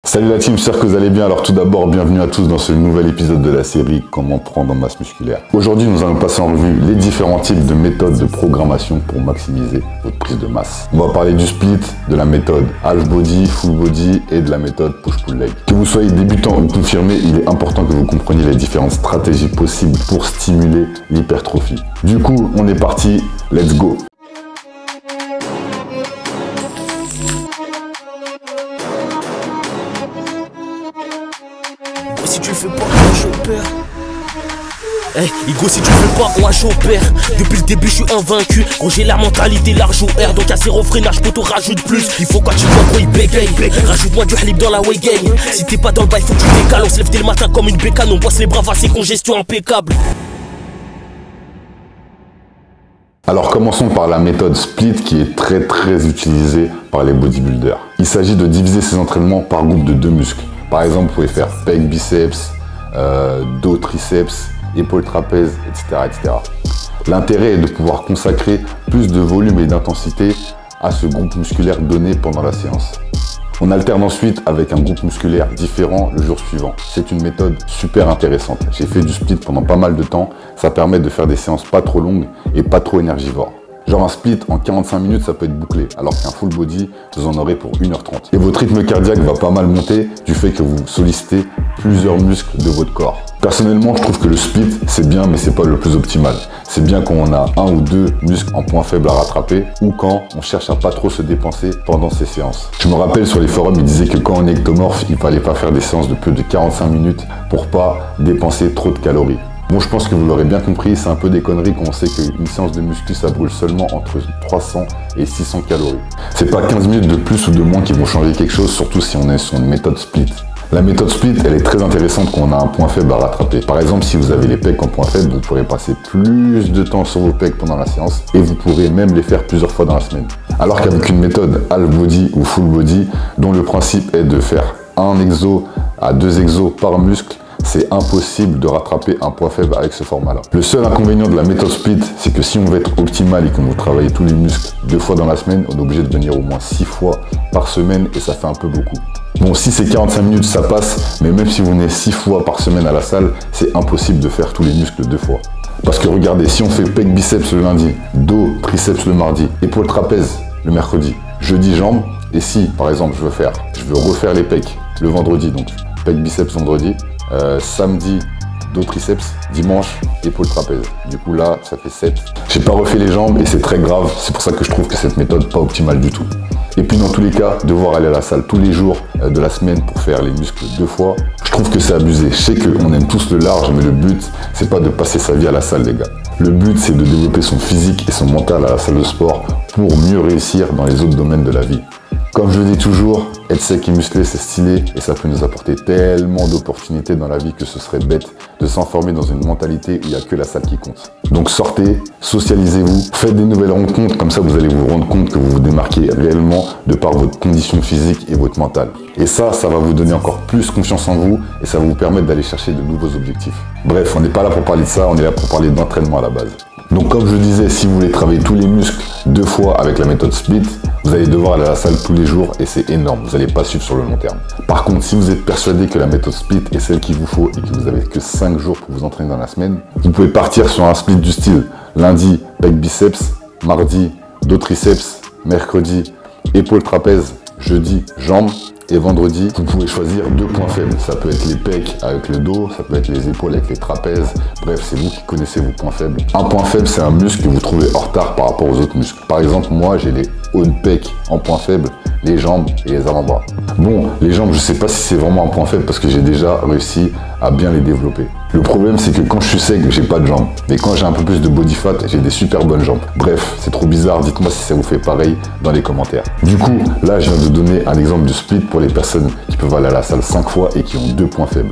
Salut la team, j'espère que vous allez bien. Alors tout d'abord, bienvenue à tous dans ce nouvel épisode de la série Comment prendre en masse musculaire. Aujourd'hui, nous allons passer en revue les différents types de méthodes de programmation pour maximiser votre prise de masse. On va parler du split, de la méthode half body, full body et de la méthode push-pull leg. Que vous soyez débutant ou confirmé, il est important que vous compreniez les différentes stratégies possibles pour stimuler l'hypertrophie. Du coup, on est parti, let's go! Si tu le fais pas, moi j'opère. Hey, Igo, si tu le fais pas, moi j'opère. Depuis le début, je suis invaincu. Gros, j'ai la mentalité large au R. Donc à zéro freinage, poto, rajoute plus. Il faut quand tu vois, gros, il bégaye. Rajoute-moi du halib dans la way gang. Si t'es pas dans le bail, faut que tu décales. On se lève dès le matin comme une bécane. On bosse les bras, c'est congestion impeccable. Alors commençons par la méthode split qui est très utilisée par les bodybuilders. Il s'agit de diviser ces entraînements par groupe de 2 muscles. Par exemple, vous pouvez faire pec biceps, dos triceps, épaules trapèze, etc. L'intérêt est de pouvoir consacrer plus de volume et d'intensité à ce groupe musculaire donné pendant la séance. On alterne ensuite avec un groupe musculaire différent le jour suivant. C'est une méthode super intéressante. J'ai fait du split pendant pas mal de temps. Ça permet de faire des séances pas trop longues et pas trop énergivores. Genre un split en 45 minutes, ça peut être bouclé, alors qu'un full body, vous en aurez pour 1h30. Et votre rythme cardiaque va pas mal monter du fait que vous sollicitez plusieurs muscles de votre corps. Personnellement, je trouve que le split, c'est bien, mais c'est pas le plus optimal. C'est bien quand on a 1 ou 2 muscles en point faible à rattraper, ou quand on cherche à pas trop se dépenser pendant ces séances. Je me rappelle sur les forums, ils disaient que quand on est ectomorphe, il fallait pas faire des séances de plus de 45 minutes pour pas dépenser trop de calories. Bon, je pense que vous l'aurez bien compris, c'est un peu des conneries quand on sait qu'une séance de muscu, ça brûle seulement entre 300 et 600 calories. C'est pas 15 minutes de plus ou de moins qui vont changer quelque chose, surtout si on est sur une méthode split. La méthode split, elle est très intéressante quand on a un point faible à rattraper. Par exemple, si vous avez les pecs en point faible, vous pourrez passer plus de temps sur vos pecs pendant la séance et vous pourrez même les faire plusieurs fois dans la semaine. Alors qu'avec une méthode half body ou full body, dont le principe est de faire 1 exo à 2 exos par muscle, c'est impossible de rattraper un point faible avec ce format-là. Le seul inconvénient de la méthode split, c'est que si on veut être optimal et qu'on veut travailler tous les muscles 2 fois dans la semaine, on est obligé de venir au moins 6 fois par semaine et ça fait un peu beaucoup. Bon, si c'est 45 minutes, ça passe, mais même si vous venez 6 fois par semaine à la salle, c'est impossible de faire tous les muscles 2 fois. Parce que regardez, si on fait pec biceps le lundi, dos triceps le mardi, épaule trapèze le mercredi, jeudi jambes, et si par exemple je veux refaire les pecs le vendredi, donc pec biceps vendredi, samedi dos triceps, dimanche épaule trapèze. Du coup là ça fait 7. J'ai pas refait les jambes et c'est très grave, c'est pour ça que je trouve que cette méthode pas optimale du tout. Et puis dans tous les cas, devoir aller à la salle tous les jours de la semaine pour faire les muscles 2 fois, je trouve que c'est abusé. Je sais qu'on aime tous le large, mais le but c'est pas de passer sa vie à la salle les gars. Le but c'est de développer son physique et son mental à la salle de sport pour mieux réussir dans les autres domaines de la vie. Comme je le dis toujours, être sec et musclé c'est stylé et ça peut nous apporter tellement d'opportunités dans la vie que ce serait bête de s'enfermer dans une mentalité où il n'y a que la salle qui compte. Donc sortez, socialisez-vous, faites des nouvelles rencontres, comme ça vous allez vous rendre compte que vous vous démarquez réellement de par votre condition physique et votre mental. Et ça va vous donner encore plus confiance en vous et ça va vous permettre d'aller chercher de nouveaux objectifs. Bref, on n'est pas là pour parler de ça, on est là pour parler d'entraînement à la base. Donc comme je disais, si vous voulez travailler tous les muscles 2 fois avec la méthode split, vous allez devoir aller à la salle tous les jours et c'est énorme, vous n'allez pas suivre sur le long terme. Par contre, si vous êtes persuadé que la méthode split est celle qu'il vous faut et que vous n'avez que 5 jours pour vous entraîner dans la semaine, vous pouvez partir sur un split du style lundi, pec biceps, mardi, dos triceps, mercredi, épaule trapèze, jeudi, jambes. Et vendredi, vous pouvez choisir 2 points faibles. Ça peut être les pecs avec le dos, ça peut être les épaules avec les trapèzes. Bref, c'est vous qui connaissez vos points faibles. Un point faible, c'est un muscle que vous trouvez en retard par rapport aux autres muscles. Par exemple, moi, j'ai les hauts de pec en point faible, les jambes et les avant-bras. Bon, les jambes, je sais pas si c'est vraiment un point faible parce que j'ai déjà réussi à bien les développer. Le problème, c'est que quand je suis sec, j'ai pas de jambes. Mais quand j'ai un peu plus de body fat, j'ai des super bonnes jambes. Bref, c'est trop bizarre. Dites-moi si ça vous fait pareil dans les commentaires. Du coup, là, je viens de donner un exemple de split pour les personnes qui peuvent aller à la salle 5 fois et qui ont 2 points faibles.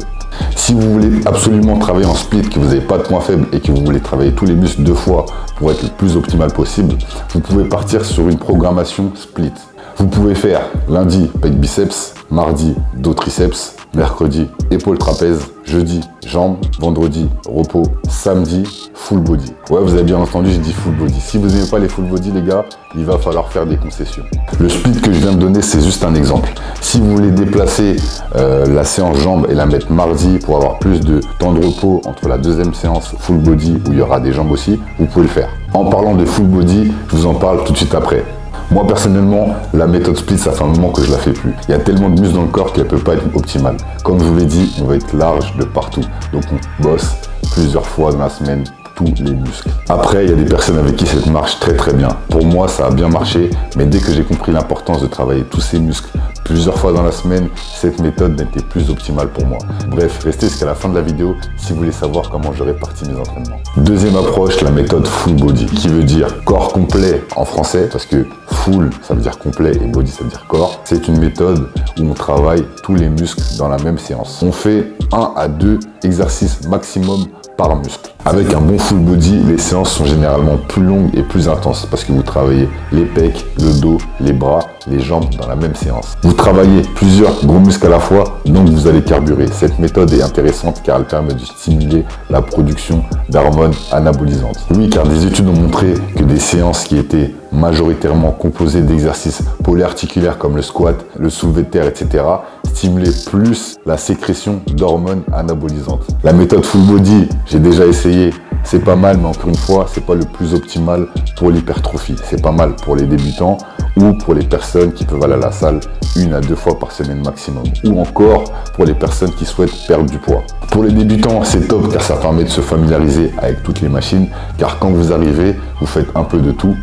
Si vous voulez absolument travailler en split, que vous n'avez pas de points faibles et que vous voulez travailler tous les muscles 2 fois pour être le plus optimal possible, vous pouvez partir sur une programmation split. Vous pouvez faire lundi, pec biceps, mardi, dos triceps, mercredi, épaules trapèze, jeudi, jambes, vendredi, repos, samedi, full body. Ouais, vous avez bien entendu, j'ai dit full body. Si vous n'aimez pas les full body, les gars, il va falloir faire des concessions. Le split que je viens de donner, c'est juste un exemple. Si vous voulez déplacer la séance jambes et la mettre mardi pour avoir plus de temps de repos entre la deuxième séance full body où il y aura des jambes aussi, vous pouvez le faire. En parlant de full body, je vous en parle tout de suite après. Moi personnellement, la méthode split, ça fait un moment que je la fais plus. Il y a tellement de muscles dans le corps qu'elle peut pas être optimale. Comme je vous l'ai dit, on va être large de partout. Donc on bosse plusieurs fois dans la semaine tous les muscles. Après, il y a des personnes avec qui cette marche très bien. Pour moi, ça a bien marché, mais dès que j'ai compris l'importance de travailler tous ces muscles plusieurs fois dans la semaine, cette méthode n'était plus optimale pour moi. Bref, restez jusqu'à la fin de la vidéo si vous voulez savoir comment je répartis mes entraînements. Deuxième approche, la méthode full body, qui veut dire corps complet en français, parce que full, ça veut dire complet, et body, ça veut dire corps. C'est une méthode où on travaille tous les muscles dans la même séance. On fait 1 à 2 exercices maximum par muscle. Avec un bon full body, les séances sont généralement plus longues et plus intenses parce que vous travaillez les pecs, le dos, les bras, les jambes dans la même séance. Vous travaillez plusieurs gros muscles à la fois, donc vous allez carburer. Cette méthode est intéressante car elle permet de stimuler la production d'hormones anabolisantes. Oui, car des études ont montré que des séances qui étaient majoritairement composées d'exercices polyarticulaires comme le squat, le soulevé de terre, etc., stimulaient plus la sécrétion d'hormones anabolisantes. La méthode full body, j'ai déjà essayé, c'est pas mal, mais encore une fois, c'est pas le plus optimal pour l'hypertrophie. C'est pas mal pour les débutants ou pour les personnes qui peuvent aller à la salle 1 à 2 fois par semaine maximum, ou encore pour les personnes qui souhaitent perdre du poids. Pour les débutants, c'est top car ça permet de se familiariser avec toutes les machines, car quand vous arrivez, vous faites un peu de tout.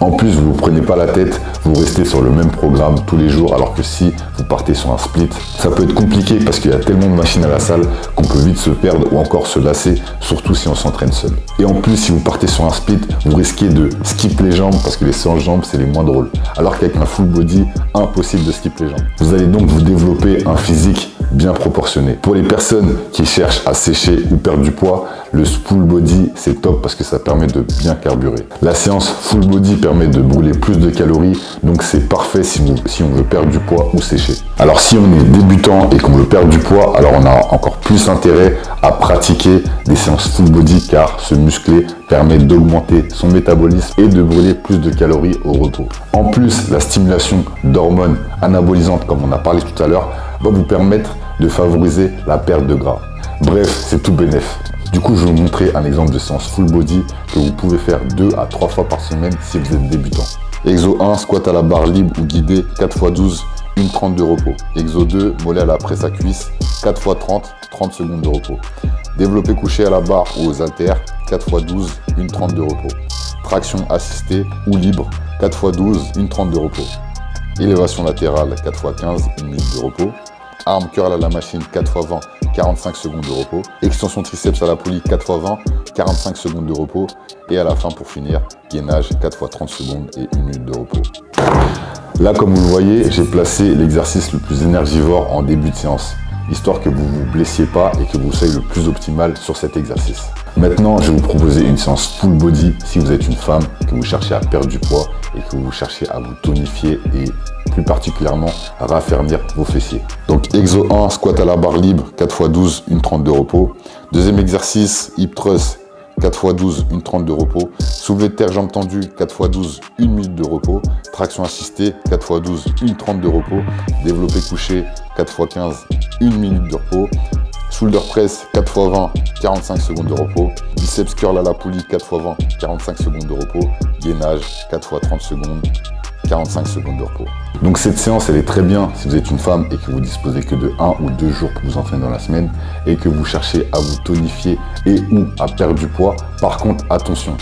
En plus, vous ne vous prenez pas la tête, vous restez sur le même programme tous les jours, alors que si vous partez sur un split, ça peut être compliqué parce qu'il y a tellement de machines à la salle qu'on peut vite se perdre ou encore se lasser, surtout si on s'entraîne seul. Et en plus, si vous partez sur un split, vous risquez de skip les jambes parce que les séances jambes, c'est les moins drôles. Alors qu'avec un full body, impossible de skip les jambes. Vous allez donc vous développer un physique bien proportionné. Pour les personnes qui cherchent à sécher ou perdre du poids, le full body, c'est top parce que ça permet de bien carburer. La séance full body permet de brûler plus de calories, donc c'est parfait si on veut perdre du poids ou sécher. Alors si on est débutant et qu'on veut perdre du poids, alors on a encore plus intérêt à pratiquer des séances full body car se muscler permet d'augmenter son métabolisme et de brûler plus de calories au repos. En plus, la stimulation d'hormones anabolisantes, comme on a parlé tout à l'heure, va vous permettre de favoriser la perte de gras. Bref, c'est tout bénef. Du coup, je vais vous montrer un exemple de séance full body que vous pouvez faire 2 à 3 fois par semaine si vous êtes débutant. Exo 1, squat à la barre libre ou guidée, 4 x 12, 1,30 de repos. Exo 2, mollet à la presse à cuisse, 4 x 30, 30 secondes de repos. Développé couché à la barre ou aux haltères, 4 x 12, 1,30 de repos. Traction assistée ou libre, 4 x 12, 1,30 de repos. Élévation latérale, 4 x 15, 1 minute de repos. Arme curl à la machine, 4 x 20, 45 secondes de repos. Extension triceps à la poulie, 4 x 20, 45 secondes de repos. Et à la fin, pour finir, gainage, 4 x 30 secondes et 1 minute de repos. Là, comme vous le voyez, j'ai placé l'exercice le plus énergivore en début de séance, histoire que vous ne vous blessiez pas et que vous soyez le plus optimal sur cet exercice. Maintenant, je vais vous proposer une séance full body si vous êtes une femme, que vous cherchez à perdre du poids et que vous cherchez à vous tonifier et plus particulièrement à raffermir vos fessiers. Donc exo 1, squat à la barre libre, 4 x 12, 1,30 de repos. Deuxième exercice, hip thrust, 4 x 12, 1,30 de repos. Soulevé de terre, jambes tendues, 4 x 12, 1 minute de repos. Traction assistée, 4 x 12, 1,30 de repos. Développé couché, 4 x 15, 1 minute de repos. Shoulder press, 4 x 20, 45 secondes de repos. Biceps curl à la poulie, 4 x 20, 45 secondes de repos. Gainage, 4 x 30 secondes, 45 secondes de repos. Donc cette séance, elle est très bien si vous êtes une femme et que vous disposez que de 1 ou 2 jours pour vous entraîner dans la semaine et que vous cherchez à vous tonifier et ou à perdre du poids. Par contre, attention,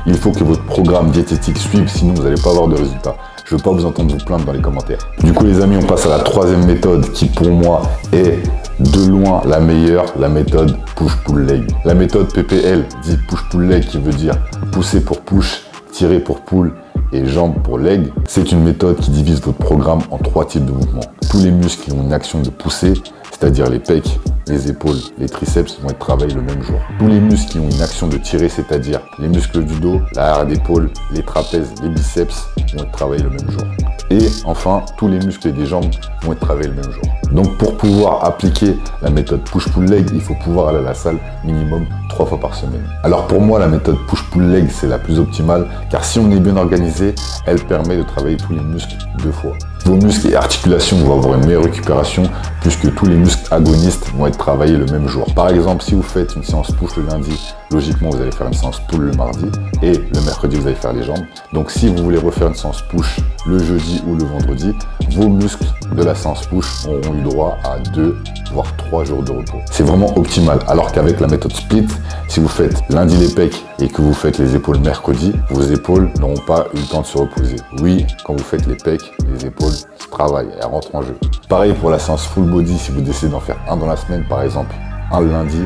il faut que votre programme diététique suive, sinon vous n'allez pas avoir de résultats. Je ne veux pas vous entendre vous plaindre dans les commentaires. Du coup les amis, on passe à la troisième méthode qui pour moi est de loin la meilleure, la méthode push-pull-leg. La méthode PPL dit push-pull-leg qui veut dire pousser pour push, tirer pour pull et jambes pour leg. C'est une méthode qui divise votre programme en 3 types de mouvements. Tous les muscles qui ont une action de pousser, c'est-à-dire les pecs, les épaules, les triceps vont être travaillés le même jour. Tous les muscles qui ont une action de tirer, c'est-à-dire les muscles du dos, l'arrière d'épaule, les trapèzes, les biceps vont être travaillés le même jour. Et enfin, tous les muscles des jambes vont être travaillés le même jour. Donc pour pouvoir appliquer la méthode push-pull-leg, il faut pouvoir aller à la salle minimum 3 fois par semaine. Alors pour moi, la méthode push-pull-leg, c'est la plus optimale, car si on est bien organisé, elle permet de travailler tous les muscles 2 fois. Vos muscles et articulations vont avoir une meilleure récupération puisque tous les muscles agonistes vont être travaillés le même jour. Par exemple, si vous faites une séance push le lundi, logiquement vous allez faire une séance pull le mardi et le mercredi vous allez faire les jambes. Donc si vous voulez refaire une séance push le jeudi ou le vendredi, vos muscles de la séance push auront eu droit à 2 voire 3 jours de repos. C'est vraiment optimal. Alors qu'avec la méthode split, si vous faites lundi les pecs et que vous faites les épaules mercredi, vos épaules n'auront pas eu le temps de se reposer. Oui, quand vous faites les pecs, les épaules travaillent, elles rentrent en jeu. Pareil pour la séance full body, si vous décidez d'en faire un dans la semaine, par exemple, un le lundi,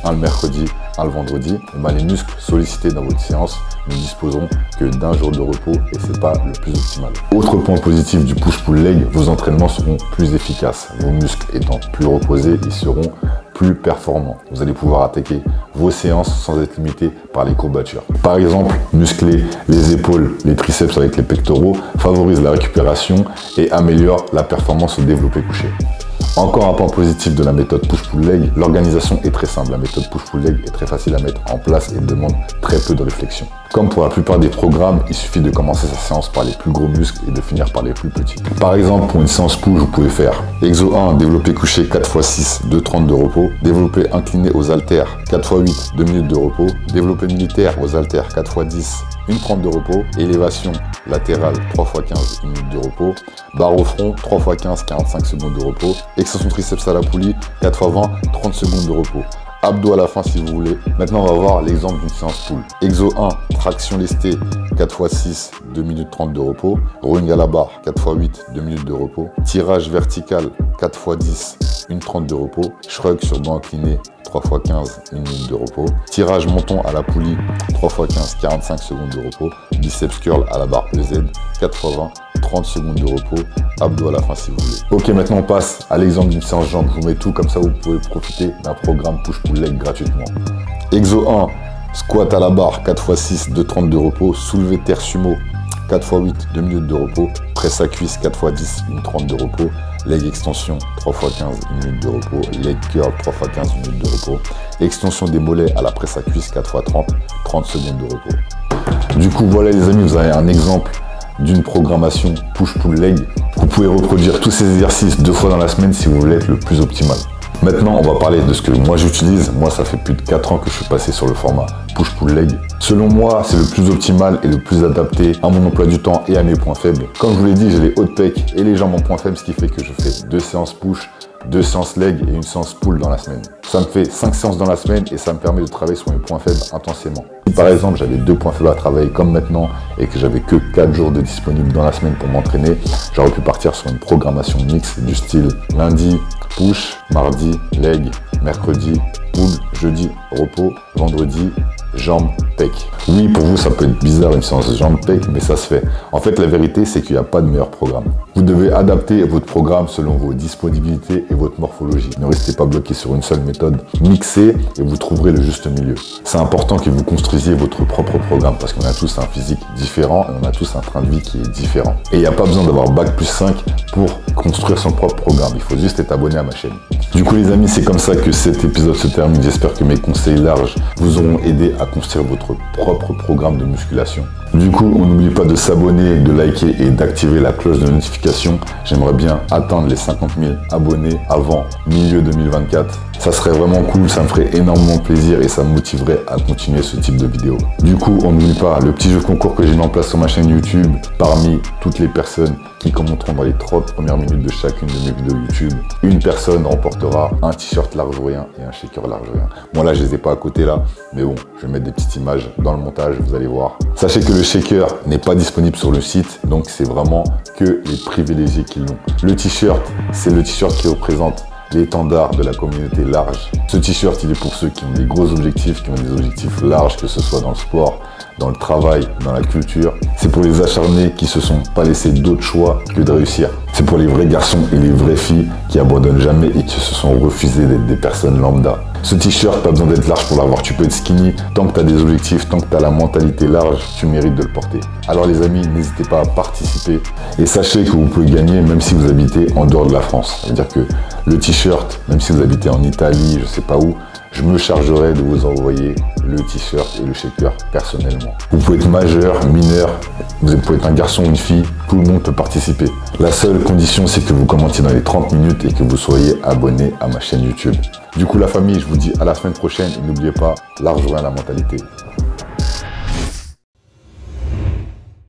un le mercredi, un le vendredi, les muscles sollicités dans votre séance ne disposeront que d'un jour de repos et c'est pas le plus optimal. Autre point positif du push-pull-leg, vos entraînements seront plus efficaces. Vos muscles étant plus reposés, ils seront plus performants. Vous allez pouvoir attaquer vos séances sans être limité par les courbatures. Par exemple, muscler les épaules, les triceps avec les pectoraux favorise la récupération et améliore la performance au développé couché. Encore un point positif de la méthode push-pull-leg, l'organisation est très simple. La méthode push-pull-leg est très facile à mettre en place et demande très peu de réflexion. Comme pour la plupart des programmes, il suffit de commencer sa séance par les plus gros muscles et de finir par les plus petits. Par exemple, pour une séance push, vous pouvez faire exo 1, développé couché 4x6, 2,30 de repos, développé incliné aux haltères 4x8, 2 minutes de repos, développé militaire aux haltères 4x10, 1,30 de repos, élévation latérale 3x15, 1 minute de repos, barre au front 3x15, 45 secondes de repos, extension triceps à la poulie 4x20, 30 secondes de repos. Abdos à la fin si vous voulez. Maintenant, on va voir l'exemple d'une séance pull. Exo 1, traction lestée 4x6, 2 minutes 30 de repos. Rowing à la barre 4x8, 2 minutes de repos. Tirage vertical 4x10, 1,30 de repos. Shrug sur banc incliné 3x15, 1 minute de repos. Tirage montant à la poulie 3x15, 45 secondes de repos. Biceps curl à la barre EZ 4x20, 30 secondes de repos, abdos à la fin si vous voulez. Ok, maintenant on passe à l'exemple d'une séance jambes. Je vous mets tout comme ça vous pouvez profiter d'un programme push-pull-leg gratuitement. Exo 1, squat à la barre 4x6, 2,30 de repos, soulevé terre sumo 4x8, 2 minutes de repos, presse à cuisse 4x10, 1,30 de repos, leg extension 3x15, 1 minute de repos, leg curl 3x15, 1 minute de repos, extension des mollets à la presse à cuisse 4x30, 30 secondes de repos. Du coup voilà les amis, vous avez un exemple d'une programmation push-pull-leg. Vous pouvez reproduire tous ces exercices 2 fois dans la semaine si vous voulez être le plus optimal. Maintenant, on va parler de ce que moi j'utilise. Moi, ça fait plus de 4 ans que je suis passé sur le format push-pull-leg. Selon moi, c'est le plus optimal et le plus adapté à mon emploi du temps et à mes points faibles. Comme je vous l'ai dit, j'ai les hauts de pec et les jambes en point faible, ce qui fait que je fais 2 séances push, 2 séances leg et 1 séance pull dans la semaine. Ça me fait 5 séances dans la semaine et ça me permet de travailler sur mes points faibles intensément. Si par exemple j'avais 2 points faibles à travailler comme maintenant et que j'avais que 4 jours de disponibles dans la semaine pour m'entraîner, j'aurais pu partir sur une programmation mixte du style lundi push, mardi leg, mercredi pull, jeudi repos, vendredi jambes, pec. Oui, pour vous, ça peut être bizarre une séance jambes, pec, mais ça se fait. En fait, la vérité, c'est qu'il n'y a pas de meilleur programme. Vous devez adapter votre programme selon vos disponibilités et votre morphologie. Ne restez pas bloqué sur une seule méthode. Mixez et vous trouverez le juste milieu. C'est important que vous construisiez votre propre programme parce qu'on a tous un physique différent et on a tous un train de vie qui est différent. Et il n'y a pas besoin d'avoir bac plus 5 pour construire son propre programme. Il faut juste être abonné à ma chaîne. Du coup, les amis, c'est comme ça que cet épisode se termine. J'espère que mes conseils larges vous auront aidé à construire votre propre programme de musculation. Du coup, on n'oublie pas de s'abonner, de liker et d'activer la cloche de notification. J'aimerais bien atteindre les 50 000 abonnés avant milieu 2024. Ça serait vraiment cool, ça me ferait énormément plaisir et ça me motiverait à continuer ce type de vidéo. Du coup, on n'oublie pas le petit jeu concours que j'ai mis en place sur ma chaîne YouTube. Parmi toutes les personnes qui commenteront dans les 30 premières minutes de chacune de mes vidéos YouTube, une personne remportera un t-shirt large-orien et un shaker large-orien. Bon là, je les ai pas à côté là, mais bon, je vais mettre des petites images dans le montage, vous allez voir. Sachez que le shaker n'est pas disponible sur le site, donc c'est vraiment que les privilégiés qui l'ont. Le t-shirt, c'est le t-shirt qui représente l'étendard de la communauté large. Ce t-shirt, il est pour ceux qui ont des gros objectifs, qui ont des objectifs larges, que ce soit dans le sport, dans le travail, dans la culture. C'est pour les acharnés qui se sont pas laissés d'autre choix que de réussir. C'est pour les vrais garçons et les vraies filles qui abandonnent jamais et qui se sont refusés d'être des personnes lambda. Ce t-shirt, pas besoin d'être large pour l'avoir, tu peux être skinny. Tant que tu as des objectifs, tant que tu as la mentalité large, tu mérites de le porter. Alors les amis, n'hésitez pas à participer et sachez que vous pouvez gagner même si vous habitez en dehors de la France. Ça veut dire que le t-shirt, même si vous habitez en Italie, je sais pas où, je me chargerai de vous envoyer le t-shirt et le shaker personnellement. Vous pouvez être majeur, mineur, vous pouvez être un garçon ou une fille, tout le monde peut participer. La seule condition, c'est que vous commentiez dans les 30 minutes et que vous soyez abonné à ma chaîne YouTube. Du coup, la famille, je vous dis à la semaine prochaine et n'oubliez pas, l'argent et la mentalité.